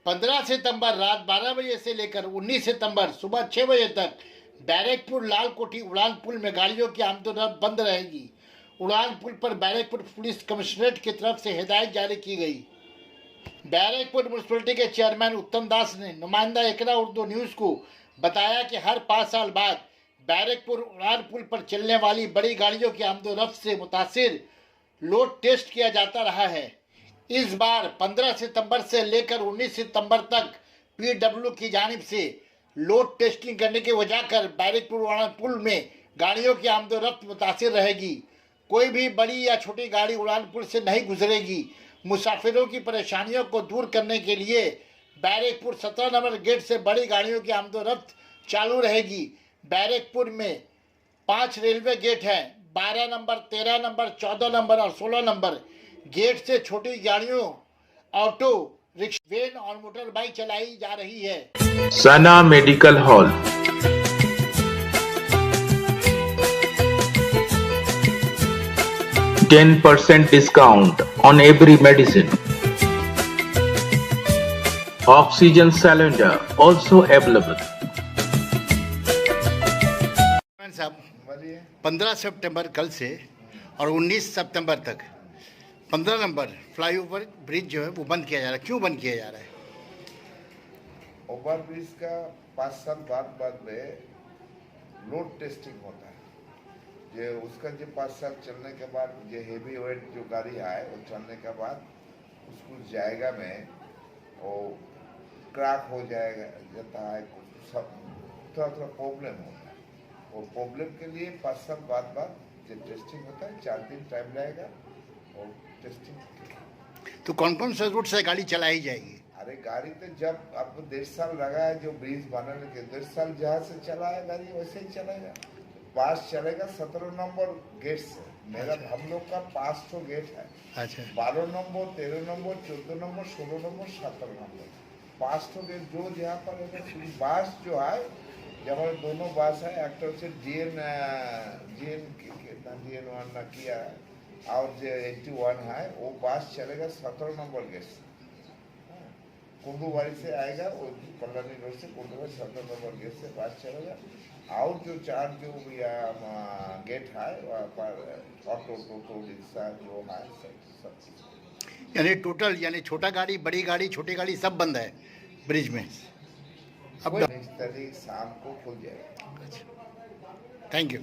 15 सितंबर रात 12 बजे से लेकर 19 सितंबर सुबह 6 बजे तक बैरकपुर लाल कोठी उड़ान पुल में गाड़ियों की आमदोरफ्त बंद रहेगी। उड़ान पुल पर बैरकपुर पुलिस कमिश्नरेट की तरफ से हिदायत जारी की गई। बैरकपुर म्यूनसिपलिटी के चेयरमैन उत्तम दास ने नुमाइंदा एकरा उर्दू न्यूज को बताया कि हर 5 साल बाद बैरकपुर उड़ान पुल पर चलने वाली बड़ी गाड़ियों की आमदोरफ्त से मुतासिर लोड टेस्ट किया जाता रहा है। इस बार 15 सितंबर से लेकर 19 सितंबर तक पीडब्ल्यू की जानिब से लोड टेस्टिंग करने की वजह कर बैरकपुर उड़ान पुल में गाड़ियों की आमदोरफ्त मुतासिर रहेगी। कोई भी बड़ी या छोटी गाड़ी उड़ान पुल से नहीं गुजरेगी। मुसाफिरों की परेशानियों को दूर करने के लिए बैरकपुर 17 नंबर गेट से बड़ी गाड़ियों की आमदोरफ्त चालू रहेगी। बैरकपुर में 5 रेलवे गेट हैं। 12 नंबर, 13 नंबर, 14 नंबर और 16 नंबर गेट से छोटी गाड़ियों, ऑटो रिक्शा, वैन और मोटर बाइक चलाई जा रही है। सना medical hall 10% discount on every medicine. Oxygen cylinder also available. साहब 15 सितंबर कल से और 19 सितंबर तक 15 नंबर फ्लाईओवर ब्रिज जो है वो बंद किया जा रहा है। क्यों बंद किया जा रहा है? ओवर ब्रिज का 5 साल बाद में लोड टेस्टिंग होता है। जो उसका जो 5 साल चलने के बाद जो हेवी वेट जो गाड़ी है वो चलने के बाद उसको जाएगा में वो क्रैक हो जाता है, सब थोड़ा प्रॉब्लम होता है। वो प्रॉब्लम के लिए 5 साल बाद जो टेस्टिंग होता है 4 दिन टाइम लगेगा और टेस्टिंग। तो कौन कौन से रूट से गाड़ी चलाई जाएगी? अरे गाड़ी तो जब आपको 1.5 साल लगा है जो ब्रिज बनाने के, 1.5 साल जहाँ से चला है गाड़ी वैसे ही चलेगा। पास चलेगा 17 नंबर गेट से। मेरा हम लोग का 500 गेट है। अच्छा, 12 number, 13 number, 14 number, 16 number, 17 number 500 गेट जो जहाँ पर बास जो है, जब हमारे दोनों बास है, एक से GN 1 ना किया और जो 81 है वो बास चलेगा 17 नंबर गेट से। कुंडूबाड़ी से आएगा वो कल्याणी रोड से कुंडूबाड़ी 17 नंबर गेट से बास चलेगा। और जो 4 जो गेट है वहाँ पर ऑटो, टोटो, रिक्शा जो है सब यानी टोटल यानी छोटा गाड़ी, बड़ी गाड़ी, छोटी गाड़ी सब बंद है ब्रिज में। अब शाम को खुल जाएगा। Thank you.